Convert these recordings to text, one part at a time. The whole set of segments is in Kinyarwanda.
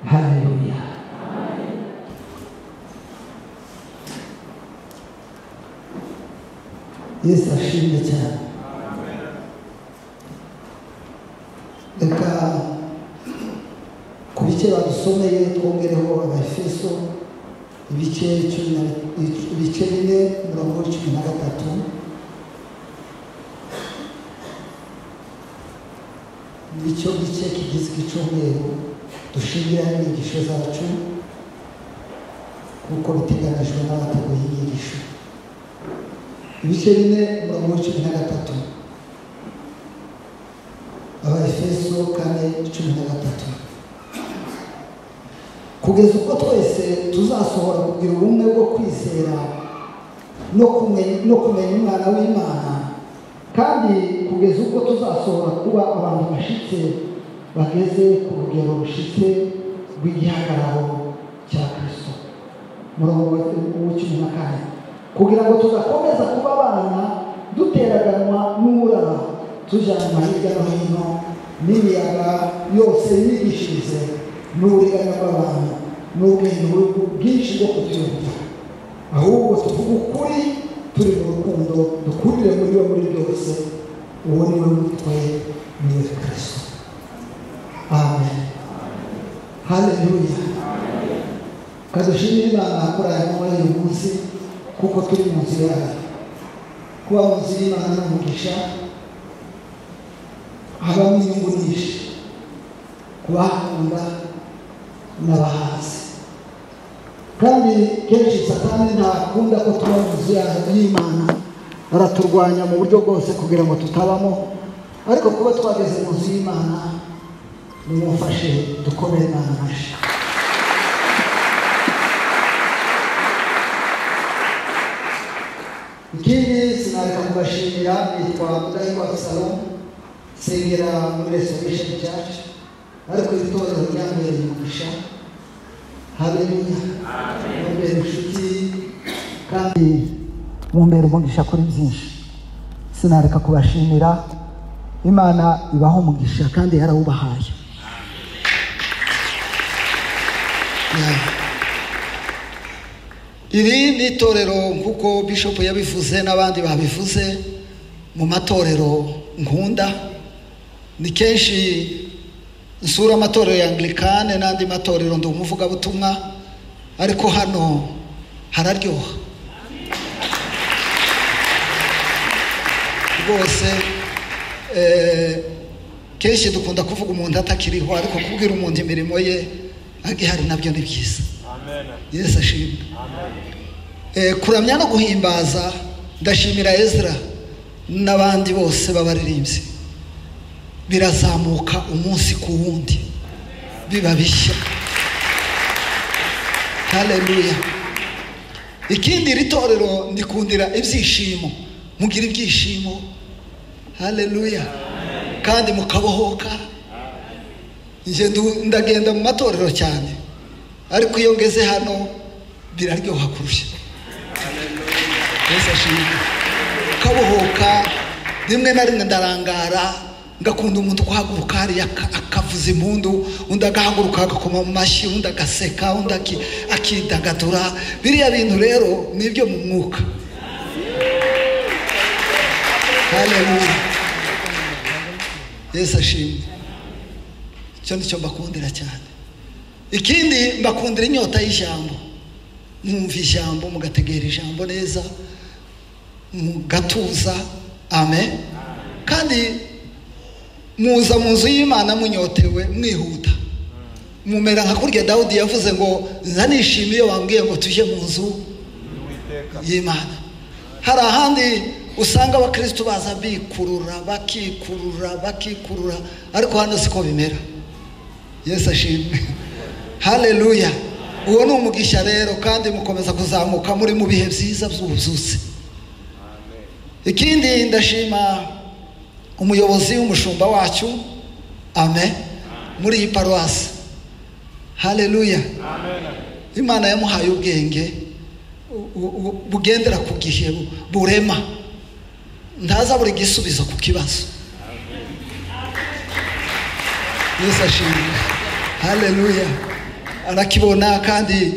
Haleluya. Yesu ashimwe cyane. Reka ku bice badusomeye twongereho Abaefeso ibice 4:13. Nicyo gice kigize icyumweru dushingira inyigisho zacu kuko biteganijwe n'abateguye inyigisho. Ibice 4:13. Abaefeso 4:13. Kugeza ubwo twese tuzasohora kugira ubumwe bwo kwizera no kumenya umwana w'Imana, kandi kugeza ubwo tuzasohora kuba abantu bashitse bageze ku rugero rushitse rw'igihagararo cya Kristo. Murongo wa 14. Kugira ngo tuzakomeza kuba abana duteraganwa n'umuraba tujyanwa hirya no hino n'imiyaga yose y'imyigishirize n'uburiganya bw'abantu n'ubwenge bwinshi bwo kubyumva, ahubwo tuvuga ukuri turi mu rukundo, dukurire muri byose. Uwo ni we mutwe, ni we Kristo. Amen. Haleluya. Kadushimire Imana kuri aya manywa y'uyu munsi kuko turi mu nzu yayo. Kuba mu nzu y'Imana n'umugisha, habamo inyungu nyinshi kubahakunda n'abahanzi. Kandi kenshi Satani ntakunda ko tuba mu nzu y'Imana, araturwanya mu buryo bwose kugira ngo tutabamo, ariko kuba twageze mu nzu y'Imana nimufashe dukomere Imana amashyi. Ikindi sinareka kubashimira, nitwa Mudahigwa Absalom, sengera muri Restoration Church, ariko itorero ryambereye umugisha. Haleluya. Mumbere inshuti kandi mumbere umugisha kuri byinshi. Sinareka kubashimira, Imana ibaho umugisha kandi yarawubahaye. Iri ni itorero nk'uko Bishop yabivuze n'abandi babivuze mu matorero nkunda. Ni kenshi nsura amatorero ya Anglikane n'andi matorero ndi umuvugabutumwa, ariko hano hararyoha rwose. Kenshi dukunda kuvuga umuntu atakiriho, ariko kubwira umuntu imirimo ye agihari nabyo ni byiza. Yesu ashimwe. Kuramya no guhimbaza, ndashimira Ezra n'abandi bose b'abaririmbyi. Birazamuka umunsi ku wundi, biba bishya. Haleluya. Ikindi ritorero ndikundira ibyishimo, mugira ibyishimo. Haleluya. Kandi mukabohoka. Nje ndagenda mu matorero cyane, ariko iyo ngeze hano biraryoha kurusha. Yesu ashimwe. Kabohoka, rimwe na rimwe ndarangara, ngakunda umuntu kuhaguruka hariya akavuza impundu, undi agahaguruka agakoma mu mashyi, undi agaseka, undi akidagadura. Biriya bintu rero nibyo mu mwuka. Haleluya. Yesu ashimwe. Icyo nicyo mbakundira cyane. Ikindi mbakundira inyota y'ijambo. Mwumva ijambo, mugategera ijambo neza, mugatuza. Amen. Kandi muza mu nzu y'Imana munyotewe, mwihuta. Mumera nka kurya Dawudi yavuze ngo nzanishimiye wambwiye ngo tujye mu nzu y'Imana. Hari ahandi usanga abakristo baza bikurura, bakikurura, ariko hano siko bimera. Yesu ashimwe. Haleluya. Uwo ni umugisha rero, kandi mukomeza kuzamuka muri mu bihe byiza by'ubuzuzi. Ikindi ndashima umuyobozi w'umushumba wacu. Amen. Muri iyi paruwasi. Haleluya. Imana yamuhaye ubwenge bugendera ku gihe, burema. Ndaza buri gisubizo ku kibazo. Yesu ashimwe. Haleluya. arakibona kandi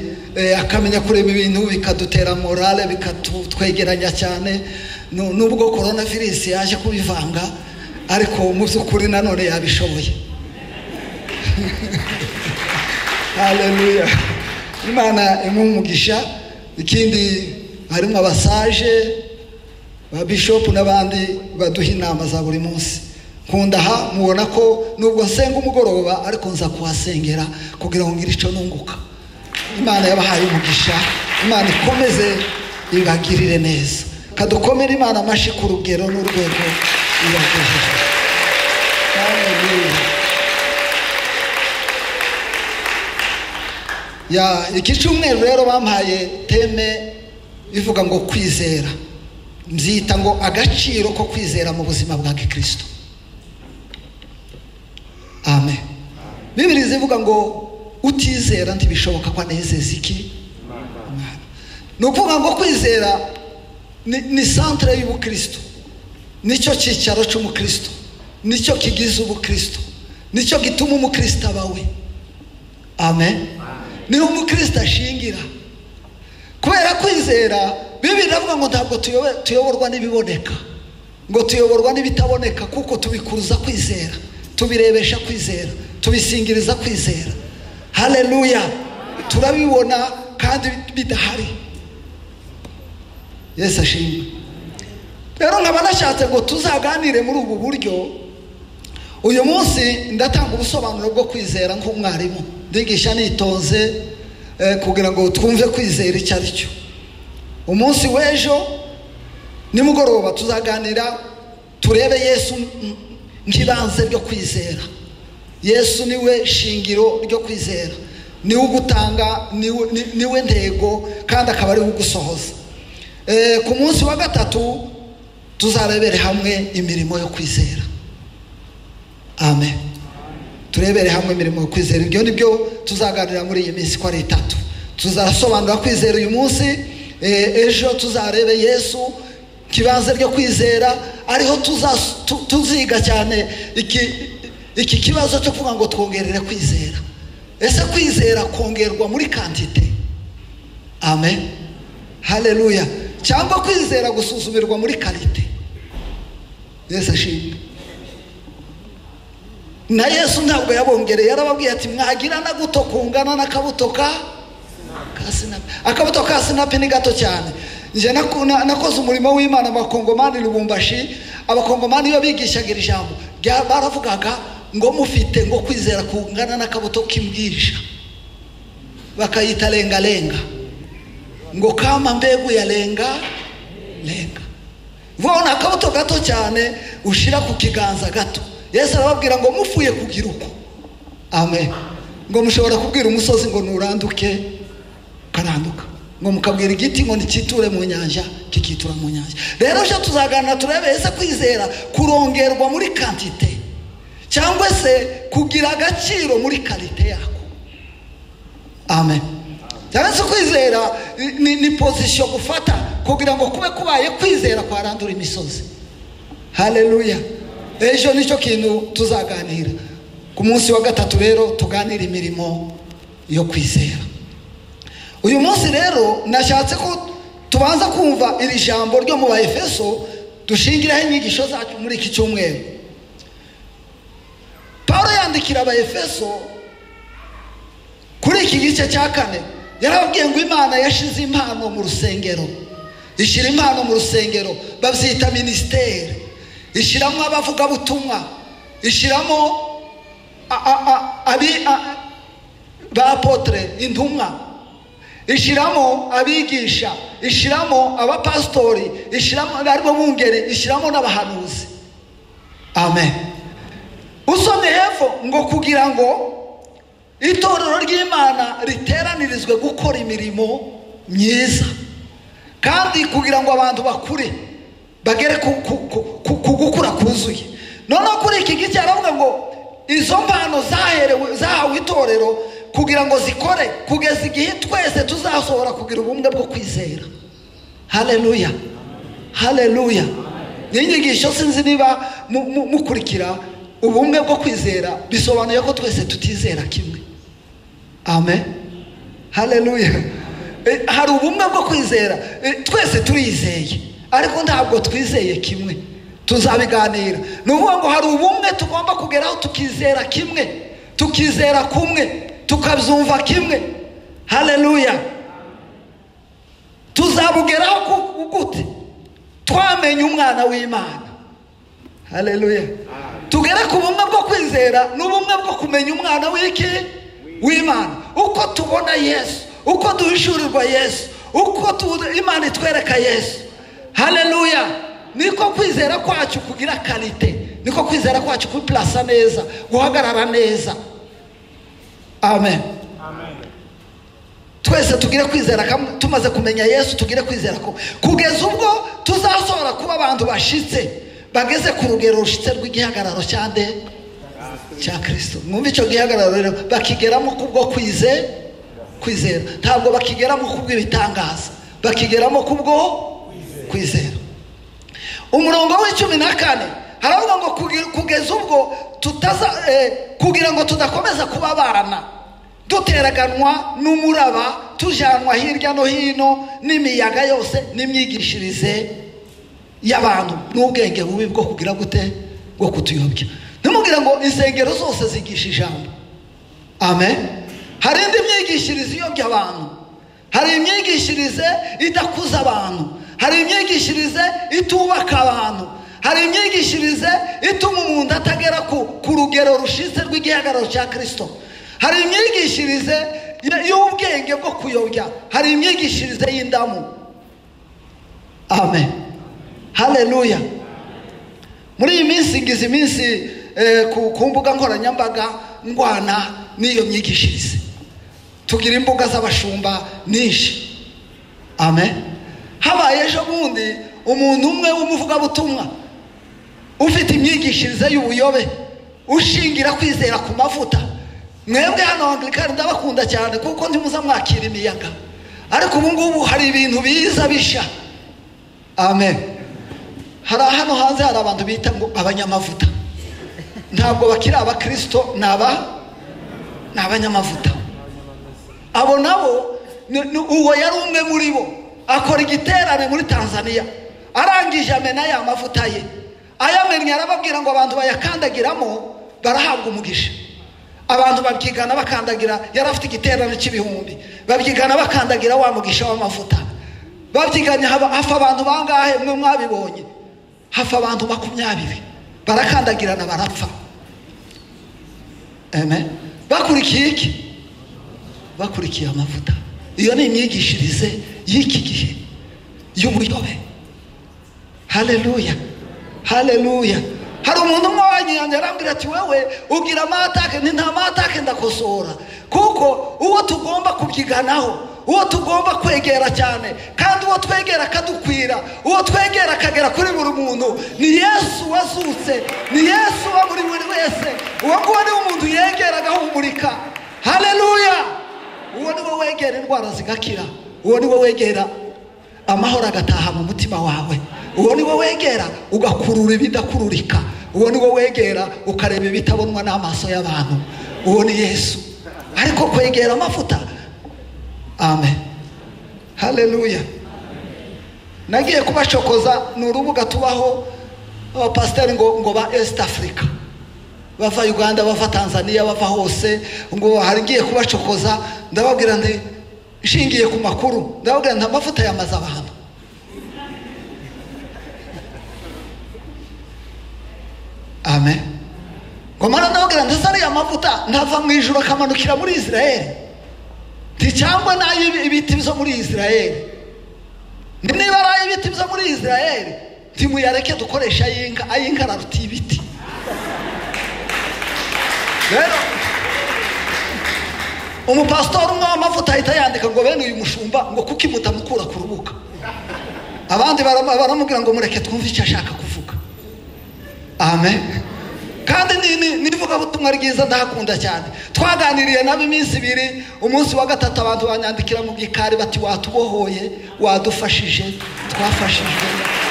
akamenya kureba ibintu bikadutera morale bikatwegeranya cyane nubwo corona virus yaje kubivanga ariko mu by'ukuri nanone yabishoboye. Haleluya. Imana imumugisha. Ikindi harimo abasaje ba bishop n'abandi baduha inama za buri munsi. Nkunda mubona ko nubwo nsenga umugoroba ariko nza kuhasengera kugira ngo ngire ico nunguka. Imana yabahaye umugisha. Imana ikomeze ibagirire neza. Kadukomere Imana amashi ku rugero n'urwego ibagejeje. Haleluya. Iki cyumweru rero bampaye teme bivuga ngo kwizera. Mbyita ngo agaciro ko kwizera mu buzima bwa Kristo. Amen. Bibiliya zivuga ngo utizera ntibishoboka ko anezeza iki? Nukuvuga ngo kwizera ni centre y'ubukristo. Nicyo cyicaro cy'umukristo. Nicyo kigize ubukristo. Nicyo gituma umukristo abawe. Amen. Ni umukristo ashingira. Kubera kwizera Bibiliya iravuga ngo ntabwo tuyoborwa n'ibiboneka, ngo tuyoborwa n'ibitaboneka, kuko tubikuruza kwizera, tubirebesha kwizera, tubisingiriza kwizera. Haleluya. Turabibona kandi bidahari. Yesu ashimwe. Rero nkaba nashatse ngo tuzaganire muri ubu buryo. Uyu munsi ndatanga ubusobanuro bwo kwizera nk'umwarimu, ndigisha nitonze kugira ngo twumve kwizera icyo ari cyo. Umunsi w'ejo nimugoroba tuzaganira turebe Yesu nk'ibanze ryo kwizera. Yesu niwe shingiro ryo kwizera, niwe ugutanga, niwe ntego kandi akaba ari ugusohoza. Ku munsi wa gatatu tuzarebere hamwe imirimo yo kwizera. Amen. Turebere hamwe imirimo yo kwizera. Ibyo nibyo tuzaganira muri iyi minsi ko ari 3. Tuzasobanura kwizera uyu munsi. Ejo tuzarebe Yesu kibanze ryo kwizera, ariho tuziga cyane iki kibazo cyo kuvuga ngo twongerere kwizera. Ese kwizera kongerwa muri quantité? Amen. Haleluya. Cyangwa kwizera gusuzumirwa muri qualité? Yesu ashimwe. Na Yesu ntabwo yabongereye, yarababwiye ati mwagira na guto kungana n'akabuto kasinapi. Akabuto kasinapi ni gato cyane. Nje nakoze umurimo w'Imana Abakongomani Lubumbashi. Abakongomani iyo bigishaga ijambo baravugaga ngo mufite ngo kwizera kungana n'akabuto k'imbwija, bakayita lenga ngo kama mbegu ya lenga. Vona akabuto gato cyane ushira ku kiganza gato. Yesu arababwira ngo mufuye kugira uko. Amen. Ngo mushobora kubwira umusozi ngo nuranduke karanduka, ngo mukabwira igiti ngo nikiture mu nyanja kikitura mu nyanja. Rero cyo tuzaganira turebe ese kwizera kurongerwa muri quantité cyangwa se kugira agaciro muri qualité yako. Amen. Cyangwa se kwizera ni position gufata kugira ngo kube kubaye kwizera kwarandura imisozi. Haleluya. Ejo nicyo kintu tuzaganira. Ku munsi wa gatatu rero tuganira imirimo yo kwizera. Uyu munsi rero nashatse ko tubanza kumva iri jambo ryo mu Efeso dushingiraho inyigisho zacu muri iki cyumweru. Paulo yandikira Efeso kuri iki gice cya 4 yarababwiye ngo Imana yashize impano mu rusengero. Ishira impano mu rusengero babyita ministère. Ishiramo abavuga butumwa, ishiramo ba apotre intumwa, ishiramo abigisha, ishiramo abapastori, ishiramo aribo bungere, ishiramo n'abahanuzi. Amen. Usomye hepfo ngo kugira ngo itorero ry'Imana riteranirizwe gukora imirimo myiza, kandi kugira ngo abantu bakure bagere ku gukura kuzuye. None kuri iki gice aravuga ngo izo mpano zahawe itorero kugira ngo zikore kugeza igihe twese tuzasohora kugira ubumwe bwo kwizera. Haleluya. Haleluya. N'inyigisho sinzi niba mukurikira ubumwe bwo kwizera bisobanuye ko twese tutizera kimwe. amen, haleluya. Hari ubumwe bwo kwizera, twese turizeye ariko ntabwo twizeye kimwe, tuzabiganira. Ni ukuvuga ngo hari ubumwe tugomba kugeraho, tukizera kimwe, tukizera kumwe, tukabyumva kimwe, haleluya. Tuzabugeraho gute? Twamenye umwana w'Imana, haleluya. Tugere ku bumwe bwo kwizera n'ubumwe bwo kumenya umwana w'Imana, uko tubona Yesu, uko duhishurirwa Yesu, uko Imana itwereka Yesu, haleluya. Niko kwizera kwacu kugira kalite, niko kwizera kwacu kuplasa neza, guhagarara neza, amen. Twese tugire kwizera tumaze kumenya Yesu, tugire kwizera ko kugeza ubwo tuzasohora kuba abantu bashitse, bageze ku rugero rushitse rw'igihagararo cya Kristo. Mwumva icyo gihagararo rero, bakigeramo kubwo kwizera, ntabwo bakigeramo kubw'ibitangaza, bakigeramo kubwo kwizera. Umurongo w'14 haravuga ngo kugeza ubwo kugira ngo tudakomeza kuba abana duteraganwa n'umuraba, tujanwa hirya no hino n'imiyaga yose n'imyigishirize y'abantu n'ubwenge bubi bwo kugira gute, bwo kutuyobya. Ntimubwire ngo insengero zose zigisha ijambo, amen. Hari indi myigishirize iyobya abantu, hari imyigishirize idakuza abantu, hari imyigishirize itubaka abantu, hari imyigishirize ituma umuntu atagera ku rugero rushitse rw'igihagararo cya Kristo, hari imyigishirize y'ubwenge bwo kuyobya, hari imyigishirize y'indamu, amen, haleluya. Muri iyi minsi ngize iminsi ku mbuga nkoranyambaga ndwana n'iyo myigishirize. Tugira imbuga z'abashumba nyinshi, amen. Habaye ejo bundi umuntu umwe w'umuvugabutumwa ufite imyigishirize y'ubuyobe, ushingira kwizera ku mavuta. Mwebwe hano Anglikani ndabakunda cyane kuko ntimuza mwakira imiyaga, ariko ubu ngubu hari ibintu biza bisha, amen. Hari hano hanze hari abantu bita ngo abanyamavuta, ntabwo bakiri abakristo, ni abanyamavuta. Abo nabo uwo yari umwe muri bo, akora igiterane muri Tanzania, arangije amena ya mavuta ye, ayamennye arababwira ngo abantu bayakandagiramo barahabwa umugisha. Abantu babyigana bakandagira, yari afite igiterane cy'ibihumbi, babyigana bakandagira wa mugisha w'amavuta. Babyiganye hafa abantu bangahe mwe mwabibonye? Hafa abantu 20 barakandagirana barapfa, amen. Bakurikiye iki? Bakurikiye amavuta. Iyo ni imyigishirize y'iki gihe y'ubuyobe, haleluya, haleluya. Hari umuntu umwe wanyanja arambwira ati wewe ugira amatake. Nta matake, ndakosora, kuko uwo tugomba kubyiganaho, uwo tugomba kwegera cyane, kandi uwo twegera akadukwira, uwo twegera akagera kuri buri muntu ni Yesu wazutse, ni Yesu wa buri wese. Uwo nguwo ni umuntu yegera agahumurika, haleluya. Uwo ni wo wegera indwara zigakira, uwo ni wo wegera amahoro agataha mu mutima wawe, uwo ni wo wegera ugakurura ibidakururika, uwo ni wo wegera ukareba ibitabonwa n'amaso y'abantu, uwo ni Yesu. Ariko kwegera amavuta, amen, haleluya. Nagiye kubashokoza n'urubuga tubaho abapasiteri ngo ba East Africa, bava Uganda, bava Tanzania, bava hose, ngo hari ngiye kubashokoza. Ndababwira ndi shingiye ku makuru, ndababwira nta mavuta yamaze abantu, amen. Ngo mara ndababwira ndasari ya mavuta ntava mu ijuru akamanukira muri Israeli, cyangwa nayo ibiti byo muri Israeli. Niba ari ibiti byo muri Israeli, timuyareke dukoresha ayinka raruta ibiti. Rero umupastor umwe w'amavuta ahita yandika ngo bene uyu mushumba ngo kuki mutamukura ku rubuga. Abandi baramubwira ngo mureke twumve icyo ashaka kuvuga, amen. Kandi nivuga butumwa ryiza ndahakunda cyane. Twaganiriye nabo iminsi 2, umunsi wa gatatu abantu banyandikira mu gikari bati watubohoye, wadufashije, twafashijwe,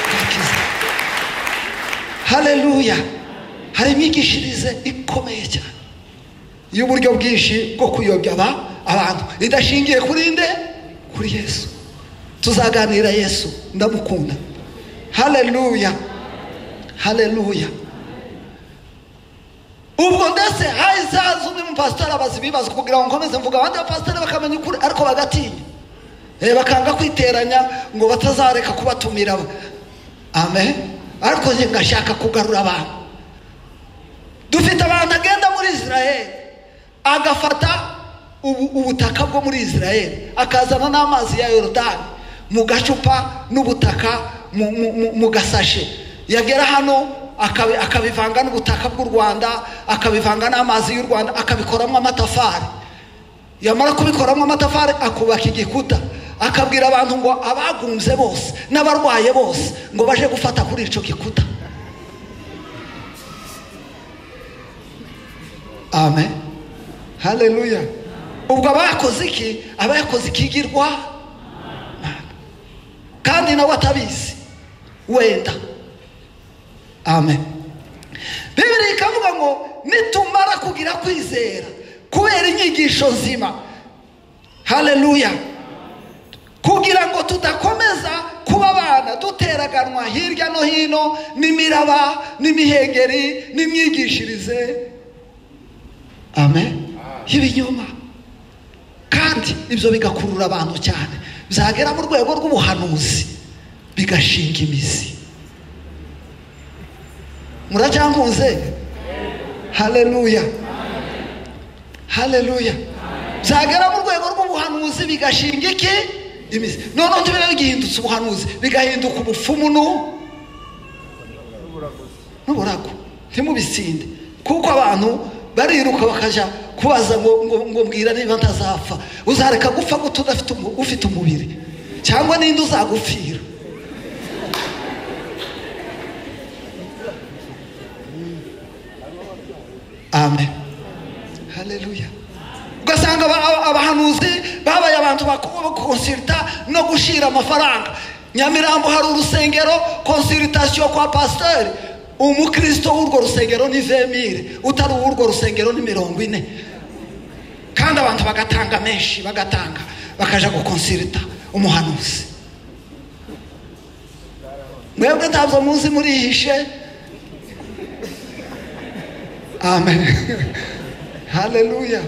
twakize, haleluya. Hari imyigishirize ikomeye cyane y'uburyo bwinshi bwo kuyobya abantu, idashingiye kuri nde? Kuri Yesu. Tuzaganira Yesu, ndamukunda. Haleluya, haleluya. Ubwo ndetse hazaza undi mupasitori abaza ibibazo kugira ngo nkomeze mvuga, abandi bapasitori bakamenya ukuri ariko bagatinya, bakanga kwiteranya ngo batazareka kubatumira. Amen. Ariko njye ngashaka kugarura abantu. Dufite abantu agenda muri Israel agafata ubutaka bwo muri Israel akazana n'amazi ya Yorodani mu gacupa n'ubutaka mu gasashe, yagera hano akabivanga n'ubutaka bw'u Rwanda, akabivanga n'amazi y'u Rwanda, akabikoramo amatafari. Yamara kubikoramo amatafari akubaka igikuta, akabwira abantu ngo abagunze bose n'abarwaye bose ngo baje gufata kuri ico gikuta. Amen, haleluya. Ubwo abakoze iki? Abakoze ikigirwa kandi nawe atabizi wenda. Amen. Bibiri ikavuga ngo nitumara kugira kwizera kubera inyigisho nzima, haleluya, kugira ngo tudakomeza kuba abana duteraganwa hirya no hino n'imiraba n'imihengeri n'imyigishirize, amen, y'ibinyoma. Kandi ibyo bigakurura abantu cyane, byagera mu rwego rw'ubuhanuzi bigashinga imizi. Murajyankunze? Haleluya, haleluya. Byagera mu rwego rw'ubuhanuzi bigashinga iki? Imizi. None tubere bigihindutse ubuhanuzi bigahinduka ubupfumu n'uburago. Ntimubisinde, kuko abantu bariruka bakaja kubaza ngo mbwira niba ntazapfa. Uzareka gupfa gute ufite umubiri? Cyangwa ninde uzagupfira? Amen, haleluya. Ugasanga abahanuzi babaye abantu bakonsulta no gushira amafaranga. Nyamirambo hari urusengero, consultation kwa pasteur, umukristo w'urwo rusengero ni 20,000, utari urwo rusengero ni 40. Kandi abantu bagatanga menshi, bagatanga bakaja gukonsulta umuhanuzi. Mwebwe ntabwo muzi murihishe. Amen, haleluya.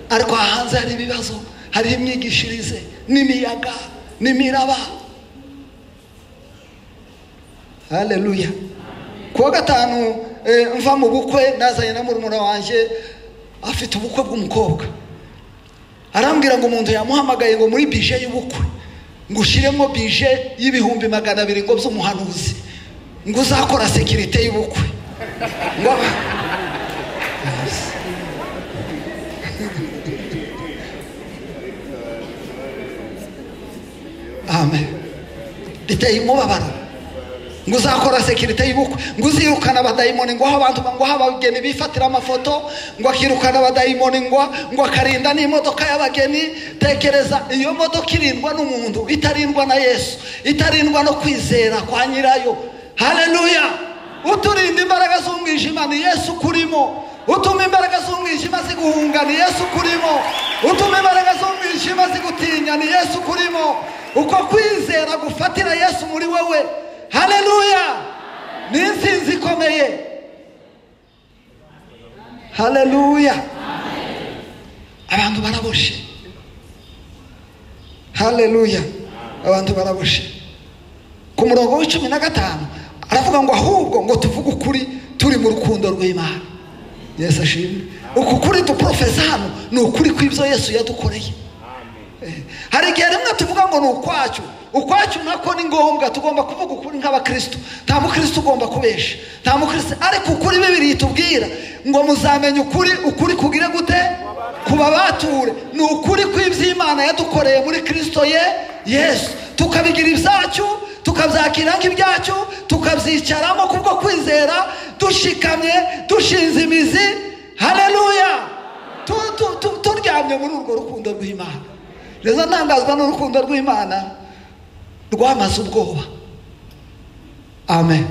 Ariko hanze hari ibibazo, hari imyigishirize n'imiyaga n'imiraba. Haleluya. Kuwa gatanu mva mu bukwe, nazanye na murumuna wanje afite ubukwe bw'umukobwa. Arambwira ngo umuntu yamuhamagaye ngo muri bije y'ubukwe ngo ushiremo bije y'ibihumbi 200 ngo by'umuhanuzi, ngo uzakora security y'ubukwe. Ngo amen, biteye umubabaro. Ngo uzakora security y'ubukwe, ngo uzirukana abadayimoni, ngo abantu ngo abageni bifatira amafoto, ngo akirukana abadayimoni, ngo akarinda n'imodoka y'abageni. Tekereza, iyo modoka irindwa n'umuntu, itarindwa na Yesu, itarindwa no kwizera kwa nyirayo. Haleluya. Uturinda imbaraga z'umwijima ni Yesu kurimo. Utuma imbaraga z'umwijima ziguhunga ni Yesu kurimo. Utuma imbaraga z'umwijima zigutinya ni Yesu kurimo. Uko kwizera gufatira Yesu muri wewe, haleluya, ni insinzi ikomeye. Haleluya. Abantu baraboshe. Haleluya. Abantu baraboshe. Ku murongo w'15 aravuga ngo ahubwo ngo tuvuge ukuri turi mu rukundo rw'Imana. Yesu ashimwe. Uku kuri duprofesa hano ni ukuri kw'ibyo Yesu yadukoreye. Hari igihe rimwe tuvuga ngo ni ukwacu nako ni ngombwa, tugomba kuvuga ukuri nk'abakristo. Nta mukristo ugomba kubesha, nta mukristo. Ariko ukuri Bibiliya itubwira ngo muzamenye ukuri kugire gute? Kubabature. Ni ukuri kw'iby'Imana yadukoreye muri Kristo Yesu, tukabigira ibyacu, tukabyakira nk'ibyacu, tukabyicaramo kubwo kwizera, dushikamye, dushinze imizi. Haleluya. Turyamye muri urwo rukundo rw'Imana. Reza ntangazwa n'urukundo rw'Imana rwamaze ubwoba. Amen.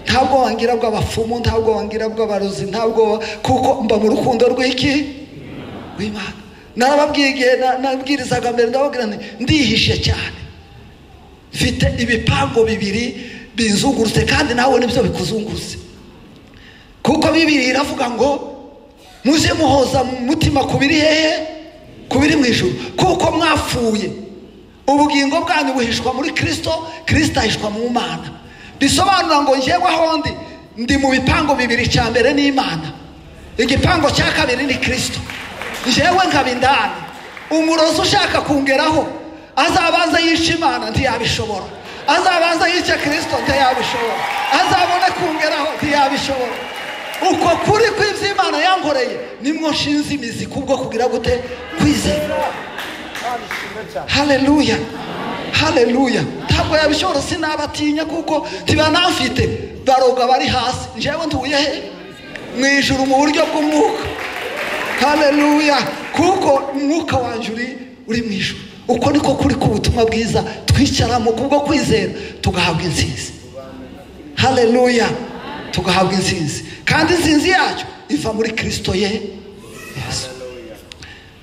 Ntabwo wangira bw'abapfumu, ntabwo wangira bw'abarozi, ntabwo, kuko mba mu rukundo rw'iki? Rw'Imana. narababwiye igihe nabwirizaga mbere, ndababwira ndihishe cyane, mfite ibipango bibiri binzungurutse, kandi nawe nibyo bikuzungurutse, kuko Bibiliya iravuga ngo muje muhoza mu mutima kubiri hehe, kubiri mu ijuru, kuko mwapfuye ubugingo bwanyu buhishwa muri Kristo, Kristo ahishwa mu Mana. Bisobanura ngo njyewe aho ndi mu bipango bibiri, cya mbere ni Imana, igipango cya kabiri ni Kristo. Njyewe nkaba indani, umurozi ushaka kungeraho azabanza yica Imana, ntiyabishobora. Azabanza yica Kristo, ntiyabishobora. Azabone kungeraho, ntiyabishobora. Uko kuri kw'ivy'Imana yankoreye nimwo nshinze imizi kubwo kugira gute, kwizera. Haleluya, haleluya. Ntabwo yabishobora, sinabatinya kuko tibanafite baroga bari hasi. Njyewe ntuye he, mu ijuru mu buryo bw'umwuka. Haleluya, kuko umwuka wanje uri mu ijuru. Uko niko kuri ku butumwa bwiza twicaramo kubwo kwizera tugahabwa intsinzi. Haleluya, tugahabwa intsinzi, kandi intsinzi yacu iva muri Kristo Yesu.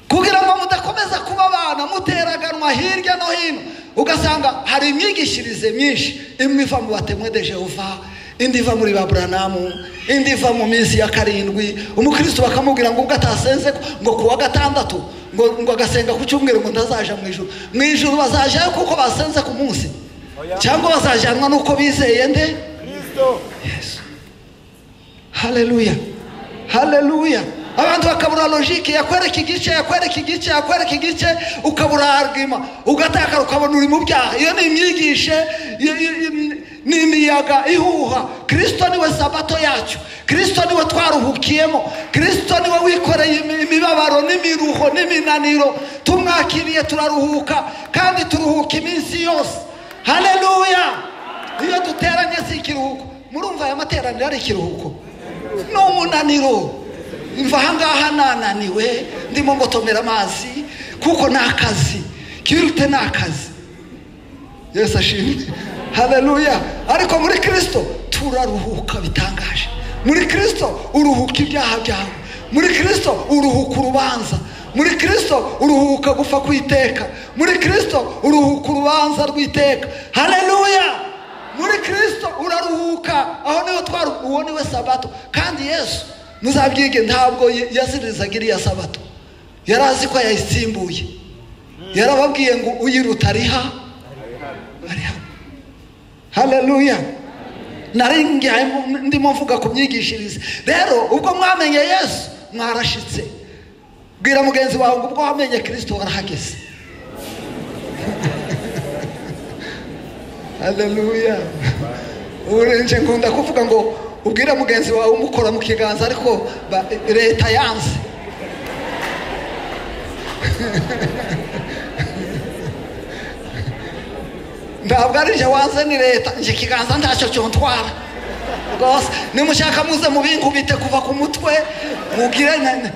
Kugira ngo mudakomeza kuba abana muteraganwa hirya no hino, ugasanga hari imyigishirize myinshi, imwe iva mu batemwe de Jehova, indi iva muri Abrahamu, indi iva mu minsi ya karindwi. Umukristo bakamubwira ngo ubwo atasenze ngo kuwa gatandatu ngo agasenga ku cyumweru ngo ndazaja mu ijuru. Mu ijuru bazajayo kuko basenze ku munsi, cyangwa bazajanwa nuko bizeye nde, Kristo Yesu. Haleluya, haleluya. Abantu bakabura logique, yakwereka igice, ukabura argument, ugatakara ukabona uri mu byaha. Iyo ni imyigishe n'imiyaga ihuha. Kristo niwe sabato yacu, Kristo niwe twaruhukiyemo, Kristo niwe wikoreye imibabaro n'imiruho n'iminaniro. Tumwakiriye turaruhuka, kandi turuhuka iminsi yose. Haleluya. Iyo duteranye si ikiruhuko. Murumva aya materaniro ari ikiruhuko? No munaniro. Mva hangaha nananiwe, ndimo ngotomera amazi kuko nakazi, kirute nakazi. Yesu ashimwe. Haleluya. Ariko muri Kristo turaruhuka bitangaje. Muri Kristo uruhuka ibyaha byawe, muri Kristo uruhuka urubanza, muri Kristo uruhuka gufa kwiteka, muri Kristo uruhuka urubanza rwiteka. Haleluya. Muri Kristo uraruhuka, aho niho uwo niwe sabato. Kandi Yesu muzabyige ntabwo yazirizaga iriya sabato, yarazi ko yayisimbuye. Yarababwiye ngo uyiruta ariha. Haleluya. Naringiye ndimo mvuga ku myigishirize. Rero ubwo mwamenye Yesu mwarashitse. Bwira mugenzi wawe ngo ubwo wamenye Kristo warahageze. Haleluya. Urenje nkunda kuvuga ngo ubwira mugenzi wawe umukora mu kiganza ariko leta yanze. Ntabwo ari je wanze, ni leta. Nje kiganza ntacyo cyontwara rwose. Nimushaka muze mubinkubite kuva ku mutwe mugire nane.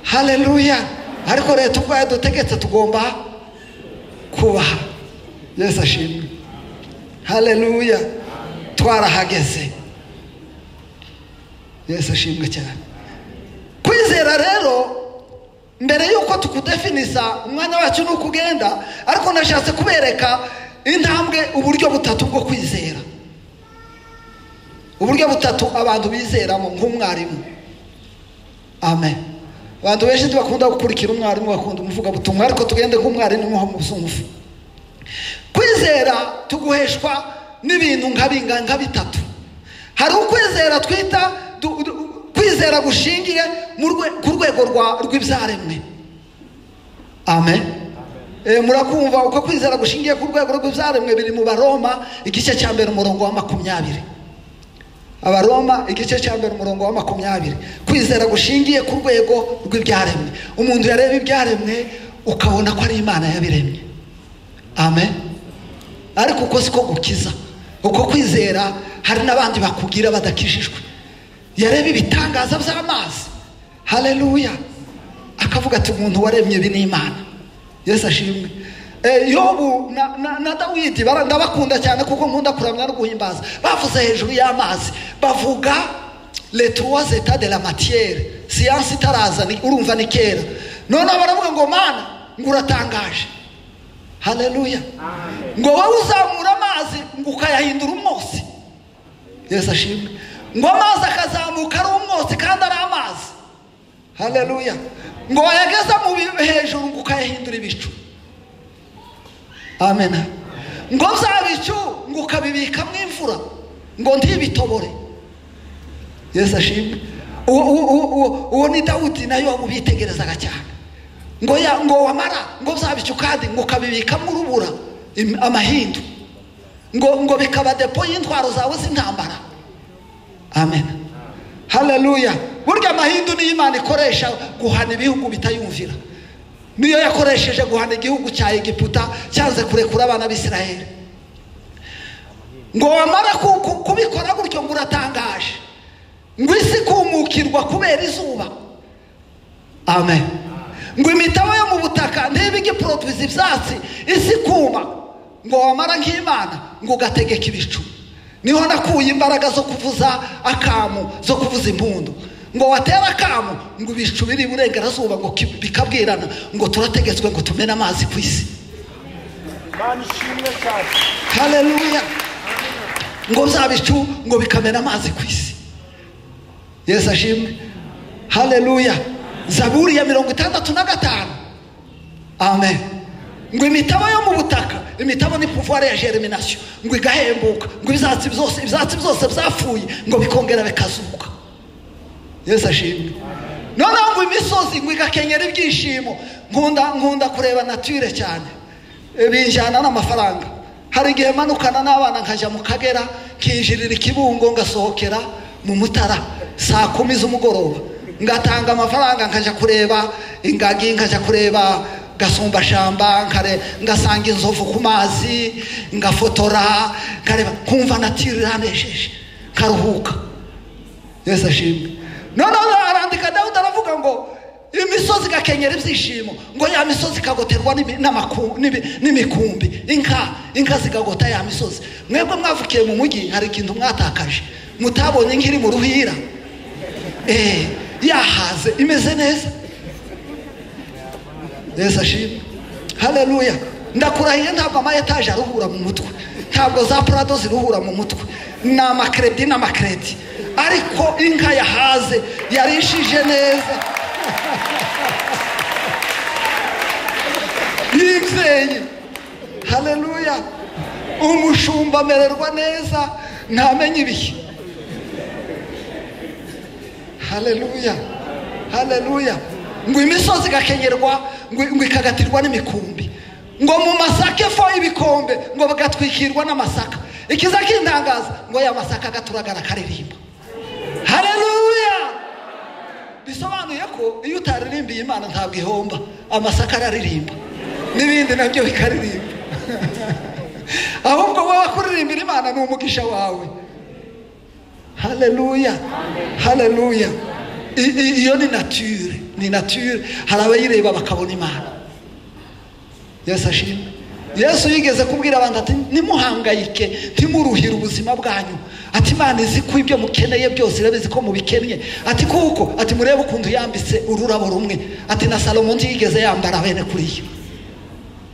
Haleluya. Ariko leta ubwo yadutegetse tugomba kubaha. Yesu ashimwe. Haleluya. Twarahageze. Yesu ashimwe cyane. Kwizera rero mbere yuko tukudefinisa umwanya wacu nuko ugenda, ariko nashatse kubereka intambwe, uburyo butatu bwo kwizera. Uburyo butatu abantu bizeramo nk'umwarimu. Amen. Abantu benshi bakunda gukurikira umwarimu, bakunda umuvuga butumwa, ariko tugende nk'umwarimu nk'umuzungu. Kwizera tuguheshwa n'ibintu nka bitatu. Hari ukwizera twita kwizera gushingiye ku rwego rw'ibyaremwe. Amen. Murakumva uko kwizera gushingiye ku rwego rw'ibyaremwe biri mu Baroma igice cya mbere umurongo wa 20. Abaroma igice cya mbere umurongo wa 20. Kwizera gushingiye ku rwego rw'ibyaremwe. Umuntu yareba ibyaremwe ukabona ko ari Imana yabiremye. Amen. Ariko uko siko gukiza. Uko kwizera hari n'abandi bakugira badakishijwe. Yareba ibitangaza by'amazi. Haleluya. Akavuga ati umuntu waremye ibi ni Imana. Yesu ashimwe. Yobu na Dawidi ndabakunda cyane kuko nkunda kuramya no guhimbaza. Bavuze hejuru y'amazi, bavuga les trois états de la matière. Science itaraza urumva ni kera. noneho baravuga ngo mana ngo uratangaje. Haleluya. Ngo wowe uzamura amazi ngo ukayahindura umwotsi. Yesu ashimwe. Ngo amazi akazamuka ari umwotsi kandi ari amazi. Haleluya. Ngo wayageza mu hejuru ngo ukayahindura ibicu. Amen. Ngo zabicu ngo ukabibika mu imvura ngo ntibitobore. Yesu ashimwe. Uwo ni Dawudi nayo wamubitegerezaga cyane. Ngo wamara ngo zabicu kandi ngo ukabibika mu rubura amahindu ngo bikaba depo y'intwaro zawe z'intambara. Amen. Haleluya. Burya amahindu ni Imana ikoresha guhana ibihugu bitayumvira. Niyo yakoresheje guhana igihugu cya Egiputa cyanze kurekura abana b'Isiraheli. Ngo wamara kubikora gutyo ngo uratangaje. Ngo isi kumukirwa kubera izuba. Amen. Ngo imitabo yo mu butaka ntibigiproduce ibyatsi isi kuma. Ngo wamara nk'Imana ngo ugategeka ibicu. Niho nakuye imbaraga zo kuvuza akamu, zo kuvuza impundu. Ngo watera akamu ngo ibicu biri burengerazuba ngo bikabwirana ngo turategetswe ngo tumena amazi ku isi. Haleluya. Ngo zabicu ngo bikamena amazi ku isi. Yesu ashimwe. Haleluya. Zaburi ya 65. Amen. Ngo imitabo yo mu butaka, imitabo ni pouvoir ya germination, ngo igahembuka, ngo ibyatsi byose byapfuye ngo bikongera bikazuka. Yesu ashimwe. Noneho ngo imisozi ngo igakenyera ibyishimo. Nkunda kureba nature cyane. Binjana n'amafaranga. Hari igihe manukana n'abana nkajya mu Kagera, kinjirira Kibungo ngasohokera mu Mutara saa 10 z'umugoroba. Ngatanga amafaranga nkajya kureba ingagi, nkajya kureba gasumba shamba, ngasanga inzovu ku mazi, ngafotora, nkareba kumva nature iranejeje, karuhuka. Yesu ashimwe. Noneho arandika Dawudi aravuga ngo imisozi gakenyera ibyishimo, ngo ya misozi kagoterwa n'imikumbi, inka zigagota ya misozi. Mwebwe mwavukiye mu mujyi hari ikintu mwatakaje, mutabonye nkiri mu ruhira. Yahaze imeze neza. Yesu ashimwe. Haleluya. Ndakurahiye ntabwo ama etage aruhura mu mutwe, ntabwo za Prado ziruhura mu mutwe, n'amakredi ariko inka yahaze yarishije neza. Yimveye. Haleluya. Umushumba amererwa neza ntamenye ibihe. Haleluya. Haleluya. Ngo imisozi gakenyerwa ngo ikagatirwa n'imikumbi, ngo mu masaka fo ibikombe ngo bagatwikirwa n'amasaka. Ikiza kintangaza ngo ya masaka gaturagara karirimba. Haleluya. Bisobanuye ko iyo utaririmbiye Imana ntabwo ihomba, amasaka araririmba n'ibindi nabyo bikaririmba. Ahubwo wowe kuririmbira Imana ni umugisha wawe. Haleluya. Haleluya. Iyo ni nature, hari abayireba bakabona Imana. Yesu ashimwe. Yesu yigeze kubwira abantu ati nimuhangayike ntimuruhira ubuzima bwanyu, ati Imana izi ko ibyo mukeneye byose irabizi ko mubikennye, ati kuko ati murebe ukuntu yambitse ururabo rumwe, ati na Salomo yigeze yambara bene kuriyo.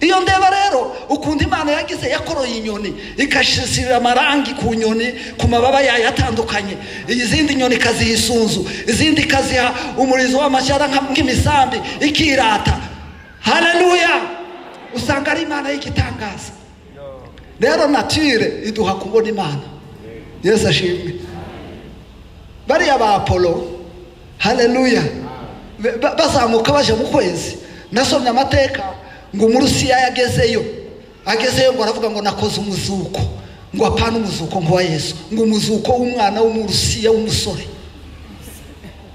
Iyo ndeba rero ukuntu Imana yagize yakoroye inyoni ikashishira amarangi ku nyoni ku mababa yayo atandukanye, izindi nyoni kaziha isunzu, izindi kaziha umurizo w'amashyara nk'imisambi ikirata. Haleluya. Usanga ari Imana y'igitangaza. Rero nature iduha kubona Imana. Yesu ashimwe. Bariya ba Apollo, haleluya, bazamuka baje mu kwezi. Nasomye amateka ngo umurusiya yagezeyo ngo aravuga ngo nakoze umuzuko, ngo apana umuzuko ngo wa Yesu, ngo umuzuko w'umwana w'umurusiya w'umusore.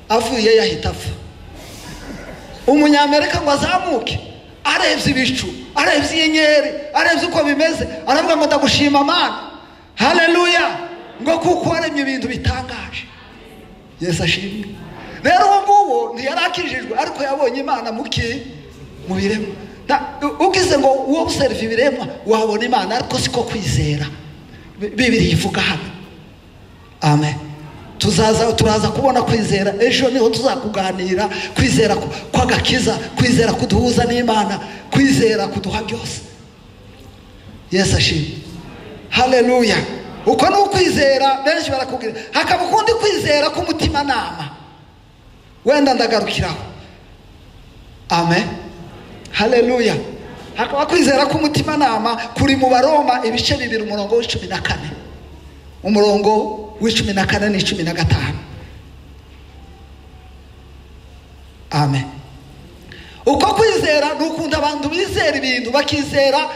Avuye yahita apfa. Umunyamerika ngo azamuke arebye ibicu, arebye inyenyeri, arebye uko bimeze, aravuga ngo ndagushima Mana. Haleluya. Ngo kuko waremye ibintu bitangaje. Yesu ashimwe. Rero uwo ntiyarakijijwe ariko yabonye Imana mu biremwa. Ugize ngo uwo userva ibiremwa wabona Imana, ariko siko kwizera. Bibiri ivuga hano. Amen. turaza kubona kwizera. Ejo niho tuzakuganira kwizera kw'agakiza, kwizera kuduhuza n'Imana, kwizera kuduha byose. Yesu ashimwe. Haleluya. Uko ni ukwizera benshi barakubwira. Hakaba ukundi kwizera k'umutima nama, wenda ndagarukiraho. Amen. Haleluya. Hakaba kwizera k'umutima nama kuri mu Baroma ibice 2 umurongo w'14, umurongo w'14 n'15. Amen. Uko kwizera n'ukunda abantu bizera ibintu, bakizera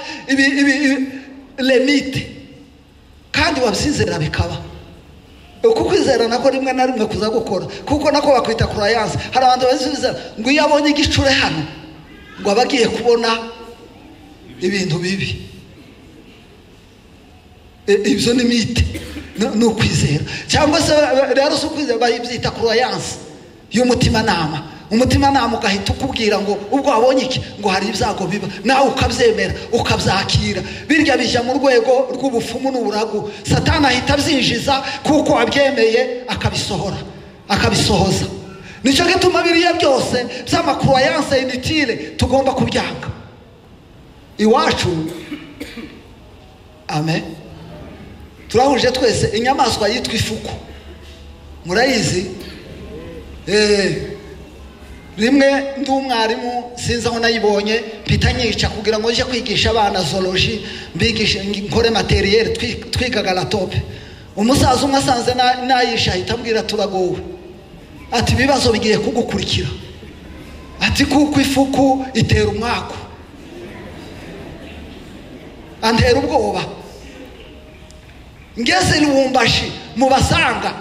limite kandi babizera bikaba. Uko kwizera nako rimwe na rimwe kuza gukora, kuko nako bakwita croyance. Hari abantu bazizera ngo iyo abonye igicure hano ngo abagiye kubona ibintu bibi. Ibyo ni mite, no kwizera. Cyangwa se rero so kwizera bayibyita croyance y'umutima nama. Umutima nama ugahita ukubwira ngo ubwo wabonye iki ngo hari ibyago biba, nawe ukabyemera ukabyakira. Birya bijya mu rwego rw'ubufumu n'uburagu. Satani ahita abyinjiza kuko wabyemeye akabisohora, akabisohoza. Nicyo gituma biriya byose by'amakroyance inutile tugomba kubyanga iwacu. Amen. Turahuje twese inyamaswa yitwa ifuku, murayizi? Rimwe ndi umwarimu sinzi aho nayibonye mpita nyica kugira ngo nje kwigisha abana zoology, mbigishe nkore materiel twigaga latope. Umusaza umwe asanze nayisha ahita ambwira turagowe, ati ibibazo bigiye kugukurikira, ati kuko ifuku itera umwaku. Antera ubwoba. Ngeze Lubumbashi mu basanga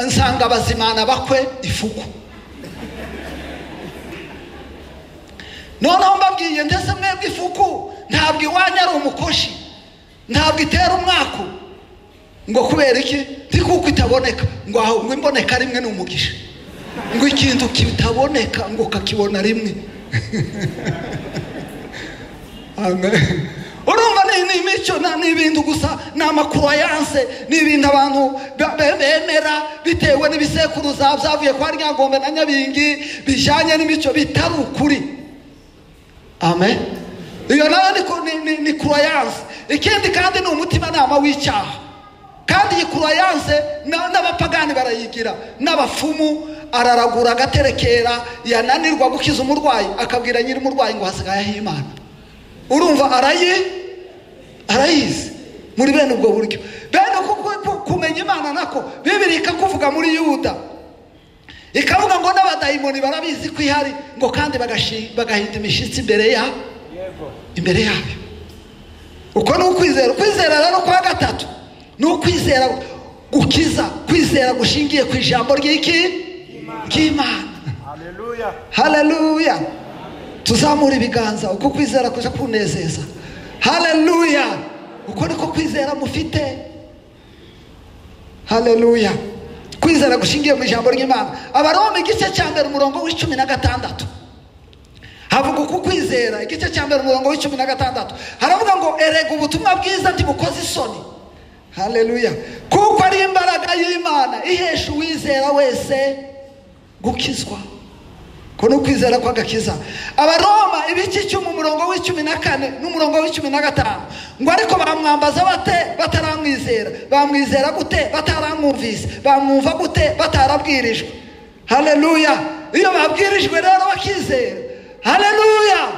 nsanga bazimana bakwe ifuku. Noneho mbabwiye ndetse mwebwe ifuku ntabwo iwanya ari umukoshi, ntabwo itera umwaku. Ngo kubera iki? Ndi kuko itaboneka. Ngo aho ngo imboneka rimwe ni umugisha. Ngo ikintu kitaboneka ngo kakibona rimwe. Amen. Urumva ni imico ni ibintu gusa, ni amakroyance, ni ibintu abantu bemera bitewe n'ibisekuruza byavuye kwa Ryangombe na Nyabingi bijanye n'imico bitari ukuri. Amen. Iyo nayo ni croyance. Ikindi kandi ni umutima nama w'icyaha. Kandi iyi croyance n'abapagani barayigira. N'abafumu araragura agaterekera, yananirwa gukiza umurwayi akabwira nyiri umurwayi ngo hasigaye Imana. Urumva arayizi muri bene ubwo buryo. Bene kumenya Imana nako Bibiliya ikakuvuga muri Yuda, ikavuga ngo n'abadayimoni barabizi ko ihari, ngo kandi bagahinda imishitsi imbere yayo. Uko ni ukwizera. Kwizera rero kwa gatatu ni ukwizera gukiza, kwizera gushingiye ku ijambo ry'Imana. Haleluya. Haleluya. Tuzamura ibiganza uko kwizera kuja kunezeza. Haleluya. Uko niko kwizera mufite. Haleluya. Kwizera gushingiye mu ijambo ry'Imana. Abaroma igice cya mbere umurongo w'16 havuga uko kwizera. Igice cya mbere umurongo w'16 haravuga ngo erega ubutumwa bwiza ntibukoze isoni. Haleluya. Kuko ari imbaraga y'Imana ihesha uwizera wese gukizwa. Kono kwizera kwa gakiza. Abaroma ibice 10 umurongo w'14 n'umurongo w'15 ngo ariko bamwambaza bate bataramwizera, bamwizera gute bataramwumvise, bamwumva gute batarabwirijwe. Haleluya. Iyo babwirijwe rero bakizera. Haleluya.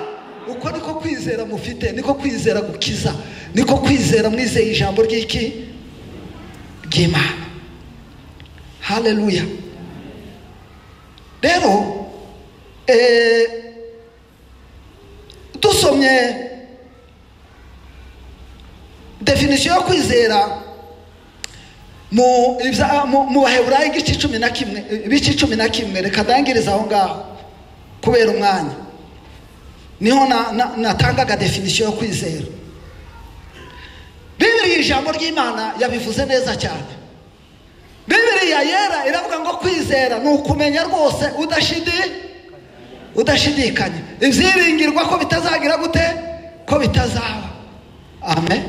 Uko niko kwizera mufite, niko kwizera gukiza, niko kwizera mwizeye ijambo ry'Imana. Haleluya. Rero dusomye definition yo kwizera mu Baheburayo igice 11 reka dangiriza aho ngaho kubera umwanya. Niho natangaga definition yo kwizera. Bibiliya ijambo ry'Imana yabivuze neza cyane. Bibiliya yera iravuga ngo kwizera ni ukumenya rwose udashidikanya ibyiringirwa ko bitazagira gute, ko bitazaba. Amen.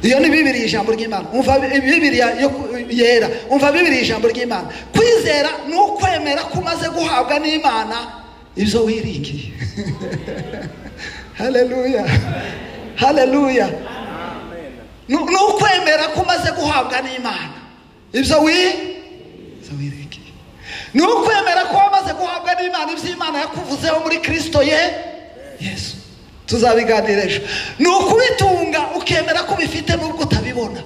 iyo ni Bibiliya ijambo ry'Imana. Umva Bibiliya yera, umva Bibiliya ijambo ry'Imana. Kwizera ni ukwemera ko umaze guhabwa n'Imana ibyo wiringiye. Haleluya, haleluya. Ni ukwemera ko umaze guhabwa n'Imana ibyo wiringiye. Ni ukwemera ko wamaze guhabwa n'Imana ibyo Imana yakuvuzeho muri Kristo Yesu. Tuzabiganira ejo. Ni ukubitunga ukemera ko bifite nubwo utabibona.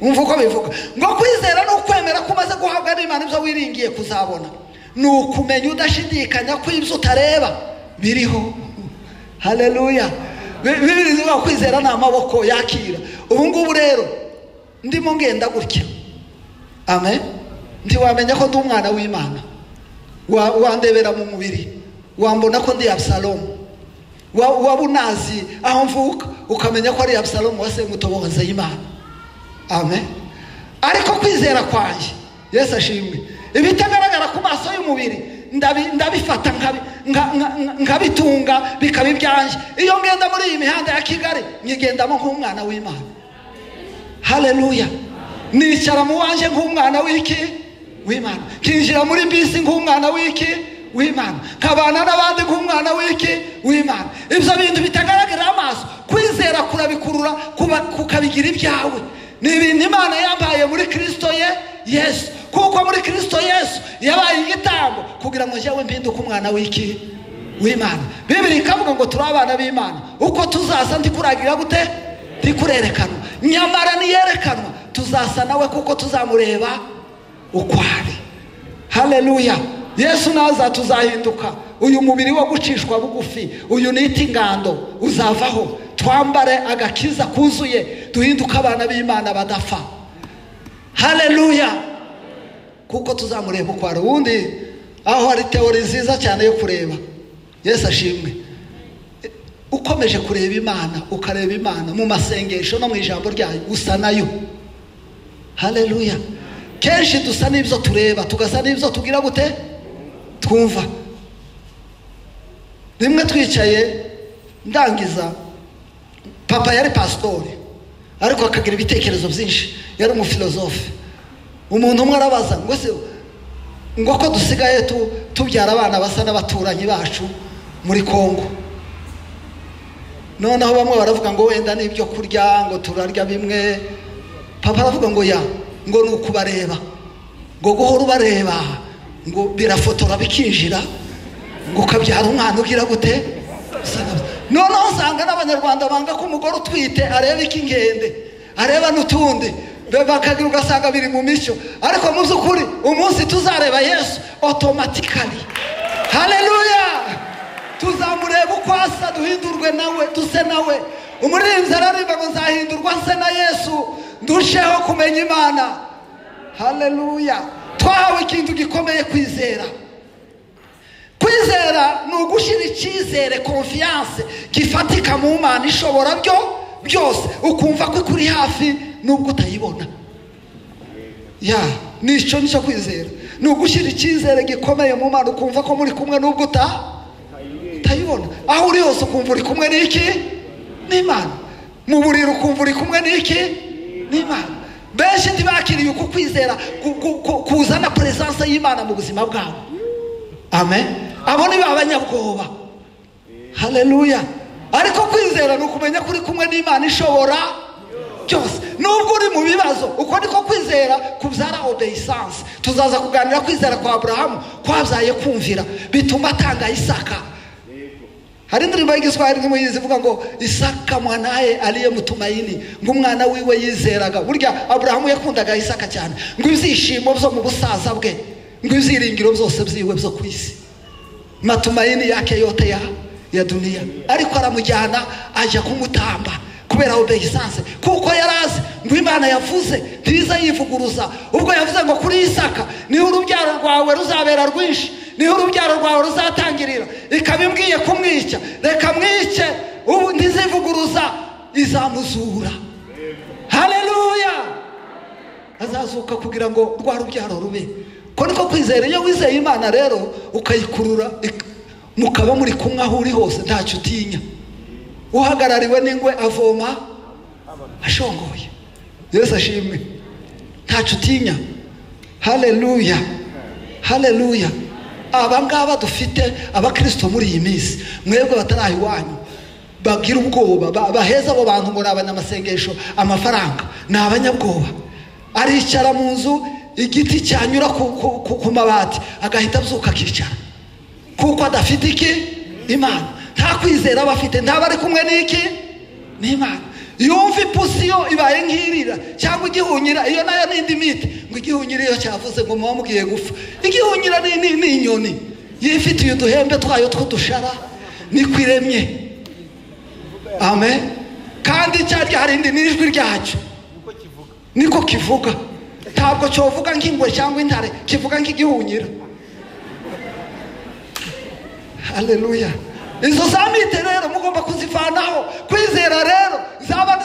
Umva uko bivuga ngo kwizera ni ukwemera ko umaze guhabwa n'Imana ibyo wiringiye kuzabona. Ni ukumenya udashidikanya ko ibyo utareba biriho. Haleluya. Bibiri zivuga kwizera ni amaboko yakira. Ubu ngubu rero ndimo ngenda gutya, amen, ntiwamenya ko ndi umwana w'Imana. Wandebera mu mubiri wambona ko ndi Absalomu. Waba unazi aho mvuka ukamenya ko ari Absalomu wase mutoboza y'Imana. Amen. Ariko kwizera kwanjye, Yesu ashimwe, ibitagaragara ku maso y'umubiri ndabifata nkabitunga bikaba ibyanjye. Iyo ngenda muri iyi mihanda ya Kigali nyigendamo nk'umwana w'Imana. Haleluya. Nicara mu wanje nk'umwana w'Imana. Kinjira muri bisi nk'umwana w'Imana. Kabana n'abandi nk'umwana w'Imana. Ibyo bintu bitagaragara amaso, kwizera kurabikurura kukabigira ibyawe. Ni ibintu Imana yambaye muri Kristo Yesu. Kuko muri Kristo Yesu yabaye igitambo kugira ngo njyewe mpinduke umwana w'Imana. Bibiri ikavuga ngo turi abana b'Imana. Uko tuzasa ndikuragira gute? Ndikurerekanwa. Nyamara niyerekanwa tuzasa nawe kuko tuzamureba uko ari. Haleluya. Yesu naza tuzahinduka. Uyu mubiri wo gucishwa bugufi, uyu nita ingando uzavaho. Twambare agakiza kuzuye, duhinduka abana b'Imana badapfa. Haleluya. Kuko tuzamureba uko ari. Ubundi aho hari teori nziza cyane yo kureba. Yesu ashimwe. Ukomeje kureba Imana, ukareba Imana mu masengesho no mu ijambo ryayo, usa nayo. Haleluya. Kenshi dusa n'ibyo tureba, tugasa n'ibyo tugira gute? Twumva. Rimwe twicaye ndangiza, papa yari pastori ariko akagira ibitekerezo byinshi, yari umufilozofe. Umuntu umwe arabaza ngo se ngo ko dusigaye tubyara abana basa n'abaturanyi bacu muri Kongo. Noneho bamwe baravuga ngo wenda n'ibyo kurya ngo turarya bimwe. Papa aravuga ngo ngo ni ukubareba, ngo guhora ubareba ngo birafotora bikinjira, ngo ukabyara umwana ugira gute. Noneho usanga n'Abanyarwanda banga ko umugore utwite areba ikingende, areba n'utundi, bakagira ugasanga biri mu mico. Ariko mu by'ukuri umunsi tuzareba Yesu automatically. Haleluya. Tuzamureba uko asa, duhindurwe nawe, duse nawe. Umuririmbyi araririmba ngo nzahindurwa nse na Yesu, ndusheho kumenya Imana. Haleluya. Twahawe ikintu gikomeye, kwizera. Kwizera ni ugushyira icyizere, confiance gifatika mu Mana ishobora byose, ukumva ko ikuri hafi nubwo utayibona. Nicyo kwizera. Ni ugushyira icyizere gikomeye mu Mana, ukumva ko muri kumwe nubwo utayibona. Aho uri hose ukumva uri kumwe n'Imana. Mu buriri ukumva uri kumwe n'Imana. Benshi ntibakiriye uko kwizera kuzana presence y'Imana mu buzima bwabo. Amen. Abo ni abanyabwoba. Haleluya. Ariko kwizera ni ukumenya kuri kumwe n'Imana ishobora byose. Nubwo uri mu bibazo, uko niko kwizera kubyara obeissance. Tuzaza kuganira kwizera kwa Abrahamu kwabyaye kumvira, bituma atanga Isaka. Hari indirimbo y'Igiswahili nk'imuyizi ivuga ngo Isaka mwanaye aliyemtumaini, ngo umwana wiwe yizeraga. Burya Abrahamu yakundaga Isaka cyane, ngo ibyishimo byo mu busaza bwe, ngo iziringiro byose byiwe byo ku isi, matumaini yake yote ya dunia. Ariko aramujyana ajya kumutamba kubera obeissance, kuko yarazi ngo Imana yavuze ntiza yivuguruza. Ubwo yavuze ngo kuri Isaka niho urubyaro rwawe ruzabera rwinshi, niho urubyaro rwawe ruzatangirira, ikabimbwiye kumwica, reka mwice, ubu ntizivuguruza, izamuzura. Haleluya. Azazuka kugira ngo rwa rubyaro rube. Ko niko kwizera. Iyo wizeye Imana rero ukayikurura, mukaba muri kumwe aho uri hose, ntacyo utinya. Uhagarariwe n'ingwe avoma ashongoye. Yesu ashimwe. Ntacu utinya. Haleluya, haleluya. Abangaba dufite abakristo muri iyi minsi, mwebwe bataraha iwanyu bagira ubwoba, baheza abo bantu ngo ni abanyamasengesho, amafaranga, ni abanyabwoba. Aricara mu nzu, igiti cyanyura ku mabati agahita abyuka akicara, kuko adafite iki? Imana. Nta kwizera bafite, ntaba ari kumwe n'iki? N'Imana. Yumva ipusiyo ibaye nk'irira cyangwa igihunyira, iyo nayo n'indi miti ngo igihunyira iyo cyavuze ngo muba mugiye gupfa. Igihunyira ni inyoni yifitiye uduhembe twayo tw'udushara, niko iremye. Amen. Kandi cyarya harindi n'ijwi ryacyo niko kivuga, ntabwo cyovuga nk'ingwe cyangwa intare, kivuga nk'igihunyira. Haleluya. Izo zamite rero mugomba kuzivanaho. Kwizera rero zaba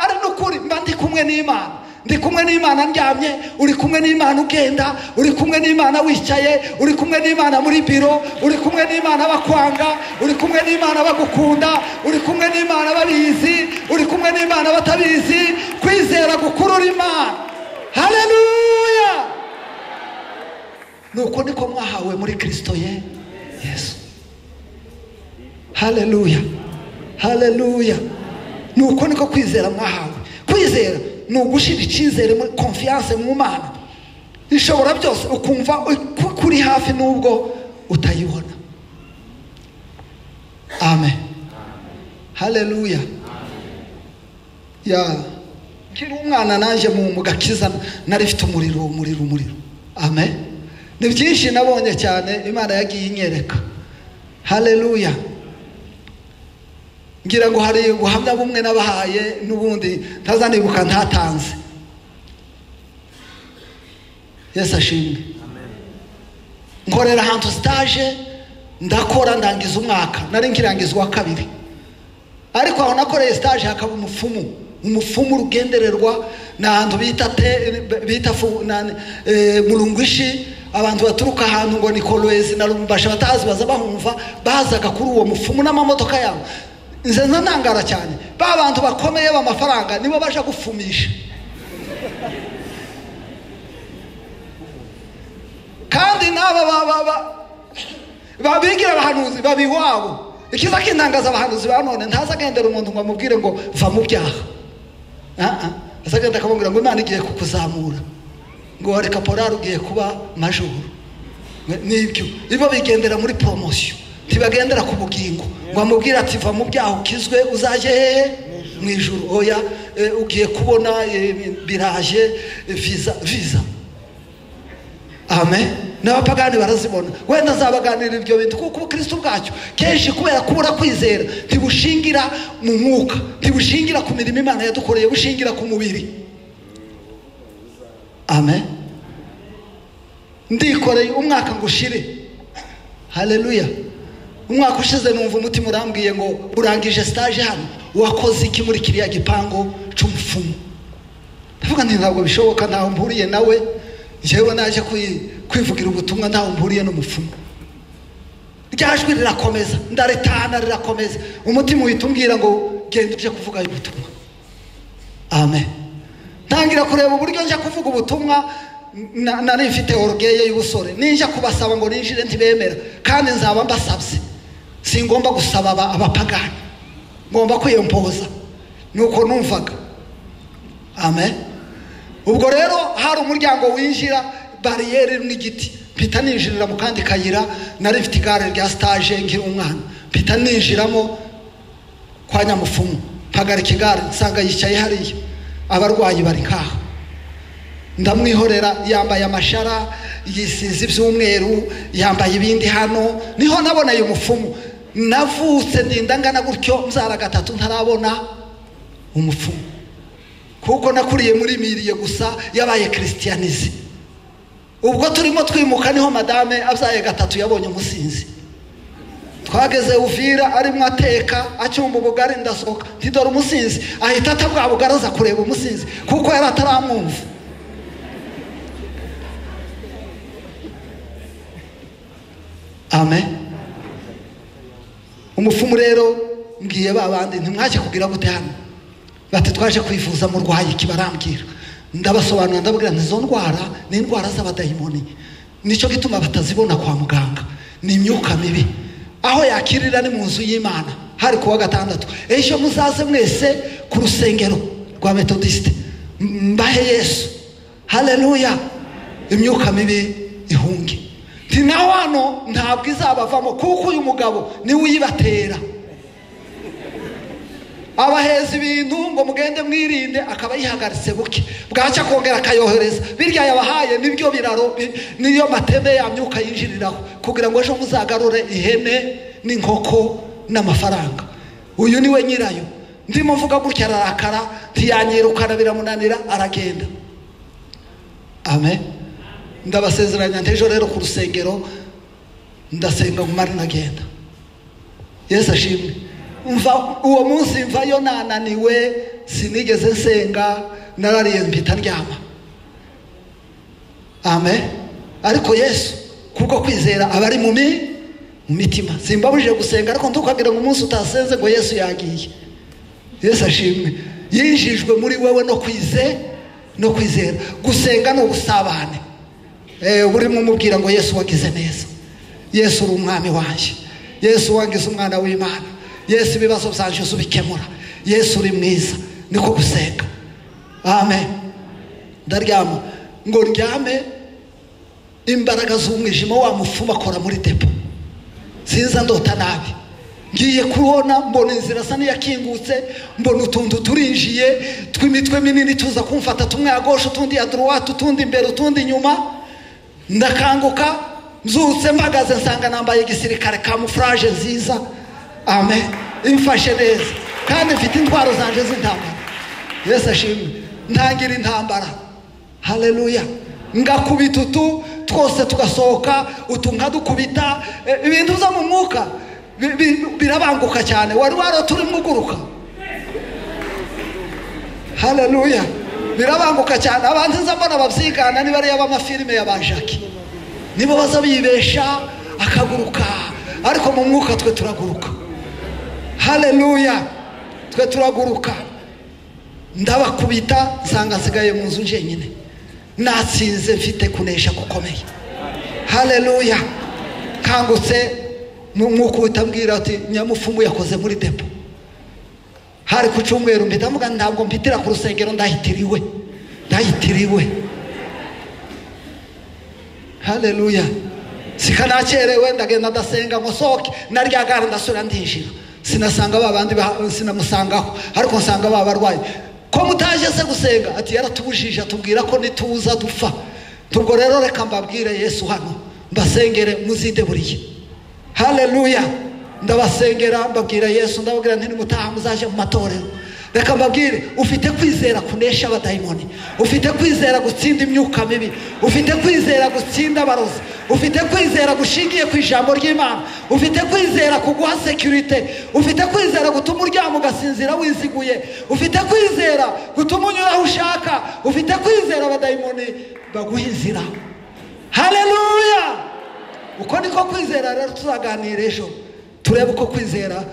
ari n'ukuri, mba ndi kumwe n'Imana, ndi kumwe n'Imana ndyamye, uri kumwe n'Imana ugenda, uri kumwe n'Imana wicaye, uri kumwe n'Imana muri biro, uri kumwe n'Imana bakwanga, uri kumwe n'Imana bagukunda, uri kumwe n'Imana babizi, uri kumwe n'Imana batabizi. Kwizera gukurura Imana. Haleluya. Nuko niko mwahawe muri Kristo Yesu. Haleluya, haleluya. Nuko niko kwizera mwahawe. Kwizera ni ugushira icyizere, confiance mu Mana ishobora byose, ukumva kuri hafi nubwo utayibona. Amen. Haleluya. Ya kiri umwana naje mu gakiza narifite umuriro. Amen. Ni byinshi nabonye cyane Imana yagiye inyereka. Haleluya. Ngira ngo hari ubuhamya bumwe nabahaye n'ubundi ntazanibuka ntatanze. Yesu ashimwe. Nkorera ahantu stage, ndakora ndangiza umwaka, nari nkirangizwa kabiri. Ariko aho nakoreye stage hakaba umufumu urugendererwa n'ahantu bita Mulungwishi. Abantu baturuka ahantu ngo ni Kolwezi na Lubumbashi batazi baza bahumva, bazaga kuri uwo mufumu n'amamodoka yabo. Nze ntangara cyane, ba bantu bakomeye b'amafaranga nibo baje gufumisha. Kandi naba babigira abahanuzi babiwabo. Ikiza kintangaza abahanuzi ba none, ntazagendera umuntu ngo amubwire ngo va mu byaha. Azagenda akamubwira ngo Imana igiye kukuzamura, ngo wari kaporari ugiye kuba majuru. Nibyo ibo bigendera muri promotion, ntibagendera ku bugingo ngo amubwira ati va mu byaha ukizwe uzaje hehe mu ijuru. Oya, ugiye kubona biraje visa. Amen. N'abapagani barazibona. Wenda zabaganirira ibyo bintu kuko ubukristo bwacyo kenshi kubera kubura kwizera ntibushingira mu mwuka, ntibushingira ku mirimo Imana yadukoreye, bushingira ku mubiri. Amen. Ndikoreye umwaka ngo ushire. Haleluya. Umwaka ushize numva umutima urambwiye ngo urangije stage hano, wakoze iki muri kiriya gipango cy'umufumu? Ndavuga nti ntabwo bishoboka, ntaho mpuriye nawe. Jewe naje kwivugira ubutumwa, ntaho mpuriye n'umufumu. Ryajwi rirakomeza, ndaretana rirakomeza, umutima uhita umbwira ngo genda uje kuvuga ubutumwa. Amen. Ntangira kureba uburyo njya kuvuga ubutumwa, nari mfite orgeye y'ubusore, ninjya kubasaba ngo ninjire ntibemera, kandi nzaba mbasabye. Singomba gusaba abapagani, ngomba kwiyempoza. Nuko numvaga. Amen. Ubwo rero hari umuryango winjira, bariyeri n'igiti, mpita ninjirira mu kandi kayira. Nari mfite igare rya stage nkiri umwana, mpita ninjiramo kwa nyamufumu, mpagarika igare nsanga yicaye hariya, abarwayi bari nkaho. Ndamwihorera, yambaye amashara, yisize iby'umweru, yambaye ibindi hano. Niho naboneye umufumu. Navutse ndindangana gutyo mzara gatatu ntarabona umufumu, kuko nakuriye muri miriye gusa yabaye Christianize. Ubwo turimo twimuka niho madame abyaye gatatu yabonye umusinzi. Twageze Uvira arimo ateka acyumba ubugari, ndasohoka ntidora umusinzi, ahita atabwa bugaraza kureba umusinzi kuko yari ataramwumva. Amen. Umufumu rero ngiye babandi ntimwaje kugira gute hano, bati twaje kwivuza murwayi kibarambwira ndabasobanura ndabwira n'izo ndwara ni indwara z'abadayimoni nicyo gituma batazibona kwa muganga ni imyuka mibi aho yakirira ni mu nzu y'Imana hari kuwa gatandatu ejo muzaze mwese ku rusengero rwa Methodiste mbahe Yesu haleluya imyuka mibi ihunge naho hano ntabwo izabavamo kuko uyu mugabo niwe uyibatera abaheza ibintu ngo mugende mwirinde akaba yihagaritse buke bwaca kongera akayohereza birya yabahaye nibyo biraro niyo mateme ya myuka yinjiriraho kugira ngo ejo muzagarure ihene n'inkoko n'amafaranga uyu niwe nyirayo ndimo mvuga gutya ararakara ntiyanyirukana biramunanira aragenda amen ndabasezeranya ntejo rero ku rusengero ndasenga ngumare nagenda Yesu ashimwe umva uwo munsi mvayo nananiwe sinigeze nsenga narariye mpita ndyama amen ariko Yesu kuko kwizera abari mu mitima simbabuje gusenga ariko ntukagira ngo umunsi utasenze ngo Yesu yagiye Yesu ashimwe yinjijwe muri wewe no kwizera gusenga no gusabane burimo mubwira ngo Yesu wagize neza Yesu uri umwami wanje Yesu wangize umwana w'Imana Yesu ibibazo byanje ubikemura Yesu uri mwiza niko gusenga amen ndaryama ngo ndyame imbaraga z'umwijima wa mufuma akora muri depo sinza ndota nabi ngiye kubona mbona inzira sa niyakingutse mbona utuntu turinjiye twimitwe minini tuza kumfata tumwe agosho tundi ya droite tundi imbere tundi inyuma ndakanguka mzutse mpagaze nsanga nambaye igisirikare camouflage nziza amen imfashe neza kandi mfite intwaro zanje z'intambara Yesu ashimwe ntangira intambara haleluya ngakubita twose tugasohoka utunka dukubita ibintu byo mu mwuka birabanguka cyane wari turi muguruka haleluya birabanguka cyane abantu nzambona babyigana ni bari y'amafilime y'abajaki nibo baza bibesha akaguruka ariko mu mwuka twe turaguruka haleluya twe turaguruka ndabakubita nsanga nsigaye mu nzu njenyine natsinze mfite kunesha gukomeye haleluya kangutse mwuka utambwira ati nyamufumu yakoze muri depo hari ku cyumweru mpita mvuga ntabwo mpitira ku rusengero ndahitiriwe haleluya sikanakerewe ndagenda ndasenga musoke naryagara ndasura ndinjira sinasanga babandi sinamusangaho ariko nsanga babarwaye ko mutaje se gusenga ati yaratubujije atubwira ko nituza dupfa tubwo rero reka mbabwire Yesu hano mbasengere muzinde buriye haleluya ndabasengera mbabwira Yesu ndababwira nti nimutaha muzaje mu matorero reka mbabwire ufite kwizera kunesha abadayimoni ufite kwizera gutsinda imyuka mibi ufite kwizera gutsinda abarozi ufite kwizera gushingiye ku ijambo ry'Imana ufite kwizera kuguha security ufite kwizera gutuma uryama ugasinzira wiziguye ufite kwizera gutuma unyura aho ushaka ufite kwizera abadayimoni baguha inzira haleluya uko niko kwizera rero tuzaganira ejo turebe uko kwizera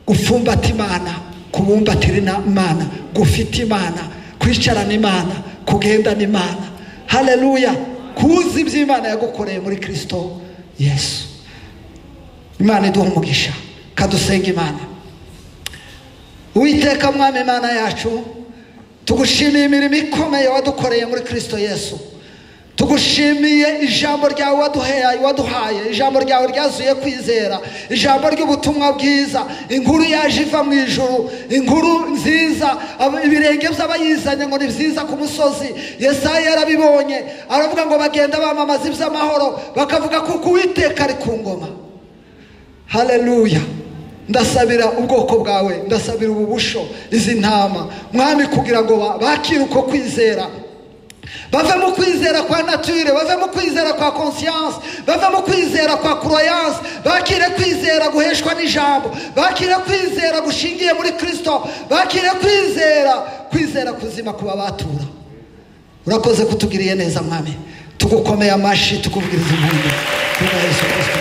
gufumbata Imana kubumbatira Imana gufita Imana kwicarana Imana kugendana Imana haleluya kuzi iby'Imana yagukoreye muri Kristo Yesu Imana iduha umugisha kadusenga Imana Uwiteka mwami Imana yacu tugushimiye imirimo ikomeye wadukoreye muri Kristo Yesu tugushimiye ijambo ryawe waduhaye ijambo ryawe ryazuye kwizera ijambo ry'ubutumwa bwiza inkuru yaje iva mu ijuru inkuru nziza ibirenge by'abayizanye ngo ni byiza ku musozi Yesaya yarabibonye aravuga ngo bagenda bamamaza iby'amahoro bakavuga kuko Uwiteka ari ku ngoma haleluya ndasabira ubwoko bwawe ndasabira ububusho izi ntama mwami kugira ngo bakire uko kwizera bave mu kwizera kwa nature bave mu kwizera kwa conscience bave mu kwizera kwa croyance bakire kwizera guheshwa n'ijambo bakire kwizera gushingiye muri Kristo bakire kwizera kuzima kuba batura urakoze kutugiriye neza mwami tugukomeye amashi tukubwiriza impundu Yesu Kristo.